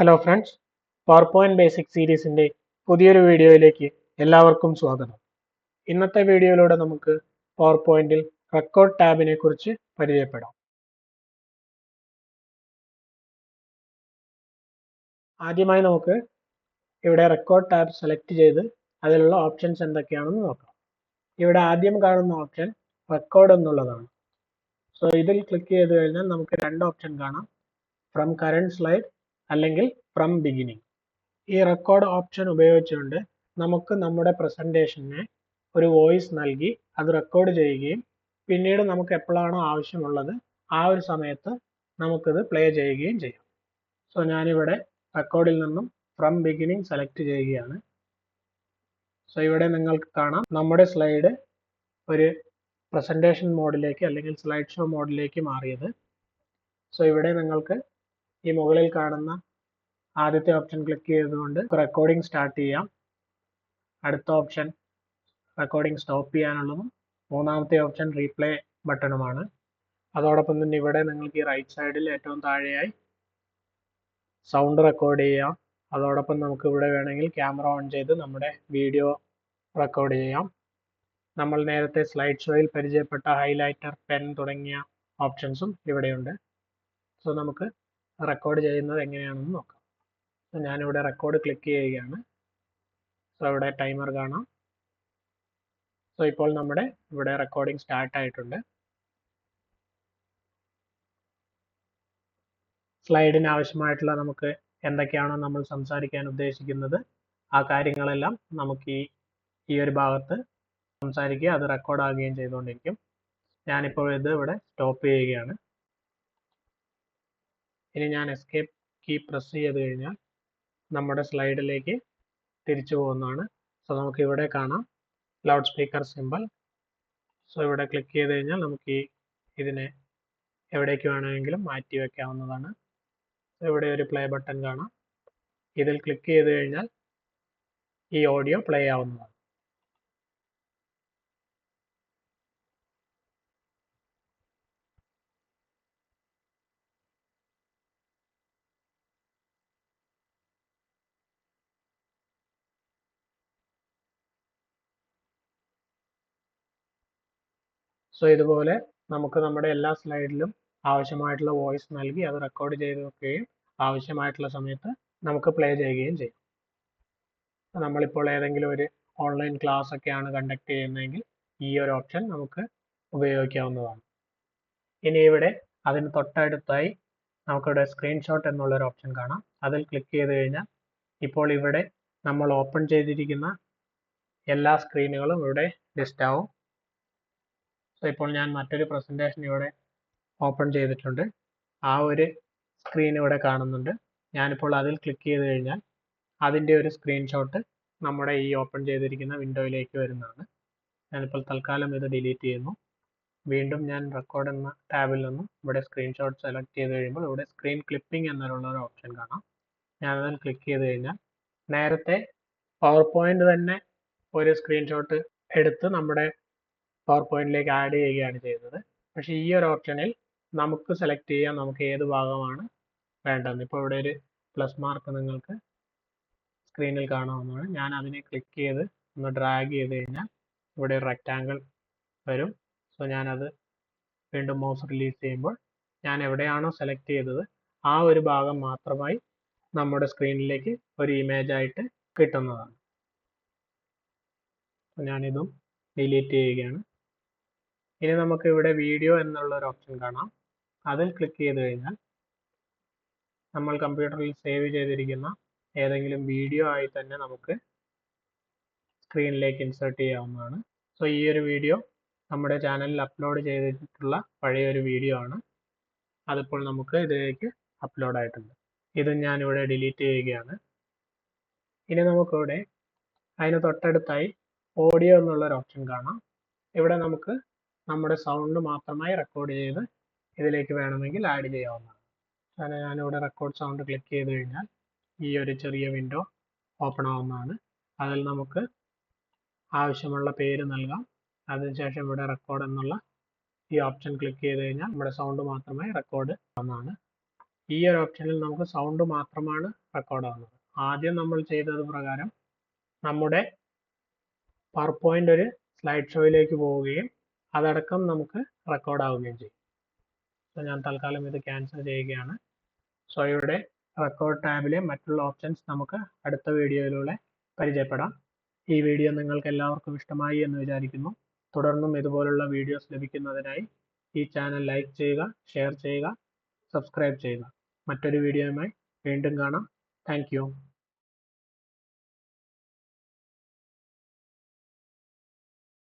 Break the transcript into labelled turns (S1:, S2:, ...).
S1: Hello friends, power point basic സീരീസിന്റെ പുതിയൊരു വീഡിയോയിലേക്ക് എല്ലാവർക്കും സ്വാഗതം. ഇന്നത്തെ വീഡിയോയിലൂടെ നമുക്ക് പവർ പോയിന്റിൽ റെക്കോർഡ് ടാബിനെ കുറിച്ച് പരിചയപ്പെടാം. ആദ്യമായി നമുക്ക് ഇവിടെ റെക്കോർഡ് ടാബ് സെലക്ട് ചെയ്ത് അതിലുള്ള ഓപ്ഷൻസ് എന്തൊക്കെയാണെന്ന് നോക്കാം. ഇവിടെ ആദ്യം കാണുന്ന ഓപ്ഷൻ റെക്കോർഡ് എന്നുള്ളതാണ്. സോ ഇതിൽ ക്ലിക്ക് ചെയ്ത് കഴിഞ്ഞാൽ നമുക്ക് രണ്ട് ഓപ്ഷൻ കാണാം, ഫ്രം കറന്റ് സ്ലൈഡ് അല്ലെങ്കിൽ ഫ്രം ബിഗിനിങ്. ഈ റെക്കോർഡ് ഓപ്ഷൻ ഉപയോഗിച്ചുകൊണ്ട് നമുക്ക് നമ്മുടെ പ്രസന്റേഷനെ ഒരു വോയിസ് നൽകി അത് റെക്കോർഡ് ചെയ്യുകയും പിന്നീട് നമുക്ക് എപ്പോഴാണോ ആവശ്യമുള്ളത് ആ ഒരു സമയത്ത് നമുക്കിത് പ്ലേ ചെയ്യുകയും ചെയ്യാം. സോ ഞാനിവിടെ റെക്കോർഡിൽ നിന്നും ഫ്രം ബിഗിനിങ് സെലക്ട് ചെയ്യുകയാണ്. സോ ഇവിടെ നിങ്ങൾക്ക് കാണാം നമ്മുടെ സ്ലൈഡ് ഒരു പ്രസന്റേഷൻ മോഡിലേക്ക് അല്ലെങ്കിൽ സ്ലൈഡ് ഷോ മോഡിലേക്ക് മാറിയത്. സോ ഇവിടെ നിങ്ങൾക്ക് ഈ മുകളിൽ കാണുന്ന ആദ്യത്തെ ഓപ്ഷൻ ക്ലിക്ക് ചെയ്തുകൊണ്ട് റെക്കോർഡിംഗ് സ്റ്റാർട്ട് ചെയ്യാം. അടുത്ത ഓപ്ഷൻ റെക്കോർഡിംഗ് സ്റ്റോപ്പ് ചെയ്യാനുള്ളതും മൂന്നാമത്തെ ഓപ്ഷൻ റീപ്ലേ ബട്ടണുമാണ്. അതോടൊപ്പം തന്നെ ഇവിടെ നിങ്ങൾക്ക് ഈ റൈറ്റ് സൈഡിൽ ഏറ്റവും താഴെയായി സൗണ്ട് റെക്കോർഡ് ചെയ്യാം. അതോടൊപ്പം നമുക്ക് ഇവിടെ വേണമെങ്കിൽ ക്യാമറ ഓൺ ചെയ്ത് നമ്മുടെ വീഡിയോ റെക്കോർഡ് ചെയ്യാം. നമ്മൾ നേരത്തെ സ്ലൈഡ് ഷോയിൽ പരിചയപ്പെട്ട ഹൈലൈറ്റർ, പെൻ തുടങ്ങിയ ഓപ്ഷൻസും ഇവിടെയുണ്ട്. സോ നമുക്ക് റെക്കോർഡ് ചെയ്യുന്നത് എങ്ങനെയാണെന്ന് നോക്കാം. ഞാനിവിടെ റെക്കോർഡ് ക്ലിക്ക് ചെയ്യുകയാണ്. സോ ഇവിടെ ടൈമർ കാണാം. സോ ഇപ്പോൾ നമ്മുടെ ഇവിടെ റെക്കോർഡിംഗ് സ്റ്റാർട്ട് ആയിട്ടുണ്ട്. സ്ലൈഡിന് ആവശ്യമായിട്ടുള്ള നമുക്ക് എന്തൊക്കെയാണോ നമ്മൾ സംസാരിക്കാൻ ഉദ്ദേശിക്കുന്നത് ആ കാര്യങ്ങളെല്ലാം നമുക്ക് ഈ ഒരു ഭാഗത്ത് സംസാരിക്കുക, അത് റെക്കോർഡ് ആകുകയും ചെയ്തുകൊണ്ടിരിക്കും. ഞാനിപ്പോൾ ഇത് ഇവിടെ സ്റ്റോപ്പ് ചെയ്യുകയാണ്. ഇനി ഞാൻ എസ്കേപ്പ് കീ പ്രസ് ചെയ്ത് കഴിഞ്ഞാൽ നമ്മുടെ സ്ലൈഡിലേക്ക് തിരിച്ചു പോകുന്നതാണ്. സോ നമുക്ക് ഇവിടെ കാണാം ലൗഡ് സ്പീക്കർ സിമ്പൽ. സോ ഇവിടെ ക്ലിക്ക് ചെയ്ത് കഴിഞ്ഞാൽ നമുക്ക് ഇതിനെ എവിടേക്ക് വേണമെങ്കിലും മാറ്റി വെക്കാവുന്നതാണ്. ഇവിടെ ഒരു പ്ലേ ബട്ടൺ കാണാം. ഇതിൽ ക്ലിക്ക് ചെയ്ത് കഴിഞ്ഞാൽ ഈ ഓഡിയോ പ്ലേ ആവുന്നതാണ്. സോ ഇതുപോലെ നമുക്ക് നമ്മുടെ എല്ലാ സ്ലൈഡിലും ആവശ്യമായിട്ടുള്ള വോയിസ് നൽകി അത് റെക്കോർഡ് ചെയ്ത് വെക്കുകയും ആവശ്യമായിട്ടുള്ള സമയത്ത് നമുക്ക് പ്ലേ ചെയ്യുകയും ചെയ്യും. നമ്മളിപ്പോൾ ഏതെങ്കിലും ഒരു ഓൺലൈൻ ക്ലാസ് ഒക്കെയാണ് കണ്ടക്ട് ചെയ്യുന്നതെങ്കിൽ ഈ ഒരു ഓപ്ഷൻ നമുക്ക് ഉപയോഗിക്കാവുന്നതാണ്. ഇനി ഇവിടെ അതിന് തൊട്ടടുത്തായി നമുക്കിവിടെ സ്ക്രീൻഷോട്ട് എന്നുള്ളൊരു ഓപ്ഷൻ കാണാം. അതിൽ ക്ലിക്ക് ചെയ്ത് കഴിഞ്ഞാൽ ഇപ്പോൾ ഇവിടെ നമ്മൾ ഓപ്പൺ ചെയ്തിരിക്കുന്ന എല്ലാ സ്ക്രീനുകളും ഇവിടെ ലിസ്റ്റ് ആവും. സോ ഇപ്പോൾ ഞാൻ മറ്റൊരു പ്രസന്റേഷൻ ഇവിടെ ഓപ്പൺ ചെയ്തിട്ടുണ്ട്. ആ ഒരു സ്ക്രീൻ ഇവിടെ കാണുന്നുണ്ട്. ഞാനിപ്പോൾ അതിൽ ക്ലിക്ക് ചെയ്ത് കഴിഞ്ഞാൽ അതിൻ്റെ ഒരു സ്ക്രീൻഷോട്ട് നമ്മുടെ ഈ ഓപ്പൺ ചെയ്തിരിക്കുന്ന വിൻഡോയിലേക്ക് വരുന്നതാണ്. ഞാനിപ്പോൾ തൽക്കാലം ഇത് ഡിലീറ്റ് ചെയ്യുന്നു. വീണ്ടും ഞാൻ റെക്കോർഡ് എന്ന ടാബിൽ നിന്നും ഇവിടെ സ്ക്രീൻഷോട്ട് സെലക്ട് ചെയ്ത് കഴിയുമ്പോൾ ഇവിടെ സ്ക്രീൻ ക്ലിപ്പിംഗ് എന്നുള്ള ഒരു ഓപ്ഷൻ കാണാം. ഞാൻ അതിൽ ക്ലിക്ക് ചെയ്ത് കഴിഞ്ഞാൽ നേരത്തെ പവർ പോയിന്റ് തന്നെ ഒരു സ്ക്രീൻഷോട്ട് എടുത്ത് നമ്മുടെ പവർ പോയിന്റിലേക്ക് ആഡ് ചെയ്യുകയാണ് ചെയ്യുന്നത്. പക്ഷേ ഈ ഒരു ഓപ്ഷനിൽ നമുക്ക് സെലക്ട് ചെയ്യാം നമുക്ക് ഏത് ഭാഗമാണ് വേണ്ടതെന്ന്. ഇപ്പോൾ ഇവിടെ ഒരു പ്ലസ് മാർക്ക് നിങ്ങൾക്ക് സ്ക്രീനിൽ കാണാവുന്നതാണ്. ഞാൻ അതിനെ ക്ലിക്ക് ചെയ്ത് ഒന്ന് ഡ്രാഗ് ചെയ്ത് കഴിഞ്ഞാൽ ഇവിടെ ഒരു റെക്റ്റാങ്കിൾ വരും. സോ ഞാനത് വീണ്ടും മൗസ് റിലീസ് ചെയ്യുമ്പോൾ ഞാൻ എവിടെയാണോ സെലക്ട് ചെയ്തത് ആ ഒരു ഭാഗം മാത്രമായി നമ്മുടെ സ്ക്രീനിലേക്ക് ഒരു ഇമേജ് ആയിട്ട് കിട്ടുന്നതാണ്. ഞാനിതും ഡിലീറ്റ് ചെയ്യുകയാണ്. ഇനി നമുക്ക് ഇവിടെ വീഡിയോ എന്നുള്ള ഒരു ഓപ്ഷൻ കാണാം. അതിൽ ക്ലിക്ക് ചെയ്ത് കഴിഞ്ഞാൽ നമ്മൾ കമ്പ്യൂട്ടറിൽ സേവ് ചെയ്തിരിക്കുന്ന ഏതെങ്കിലും വീഡിയോ ആയി തന്നെ നമുക്ക് സ്ക്രീനിലേക്ക് ഇൻസേർട്ട് ചെയ്യാവുന്നതാണ്. സോ ഈ ഒരു വീഡിയോ നമ്മുടെ ചാനലിൽ അപ്ലോഡ് ചെയ്തിട്ടുള്ള പഴയൊരു വീഡിയോ ആണ്. അതിപ്പോൾ നമുക്ക് ഇതിലേക്ക് അപ്ലോഡ് ആയിട്ടുണ്ട്. ഇത് ഞാനിവിടെ ഡിലീറ്റ് ചെയ്യുകയാണ്. ഇനി നമുക്കിവിടെ അതിന് തൊട്ടടുത്തായി ഓഡിയോ എന്നുള്ളൊരു ഓപ്ഷൻ കാണാം. ഇവിടെ നമുക്ക് നമ്മുടെ സൗണ്ട് മാത്രമായി റെക്കോർഡ് ചെയ്ത് ഇതിലേക്ക് വേണമെങ്കിൽ ആഡ് ചെയ്യാവുന്നതാണ്. ഞാനിവിടെ റെക്കോർഡ് സൗണ്ട് ക്ലിക്ക് ചെയ്ത് കഴിഞ്ഞാൽ ഈ ഒരു ചെറിയ വിൻഡോ ഓപ്പൺ ആവുന്നതാണ്. അതിൽ നമുക്ക് ആവശ്യമുള്ള പേര് നൽകാം. അതിനുശേഷം ഇവിടെ റെക്കോർഡ് എന്നുള്ള ഈ ഓപ്ഷൻ ക്ലിക്ക് ചെയ്ത് കഴിഞ്ഞാൽ നമ്മുടെ സൗണ്ട് മാത്രമായി റെക്കോർഡ് ആവുന്നതാണ്. ഈ ഒരു ഓപ്ഷനിൽ നമുക്ക് സൗണ്ട് മാത്രമാണ് റെക്കോർഡ് ആവുന്നത്. ആദ്യം നമ്മൾ ചെയ്തത് പ്രകാരം നമ്മുടെ പവർ പോയിന്റ് ഒരു സ്ലൈഡ് ഷോയിലേക്ക് പോവുകയും അതടക്കം നമുക്ക് റെക്കോർഡ് ആവുകയും ചെയ്യും. സോ ഞാൻ തൽക്കാലം ഇത് ക്യാൻസൽ ചെയ്യുകയാണ്. സോ ഇവിടെ റെക്കോർഡ് ടാബിലെ മറ്റുള്ള ഓപ്ഷൻസ് നമുക്ക് അടുത്ത വീഡിയോയിലൂടെ പരിചയപ്പെടാം. ഈ വീഡിയോ നിങ്ങൾക്ക് എല്ലാവർക്കും ഇഷ്ടമായി എന്ന് വിചാരിക്കുന്നു. തുടർന്നും ഇതുപോലുള്ള വീഡിയോസ് ലഭിക്കുന്നതിനായി ഈ ചാനൽ ലൈക്ക് ചെയ്യുക, ഷെയർ ചെയ്യുക, സബ്സ്ക്രൈബ് ചെയ്യുക. മറ്റൊരു വീഡിയോയുമായി വീണ്ടും കാണാം. Thank you.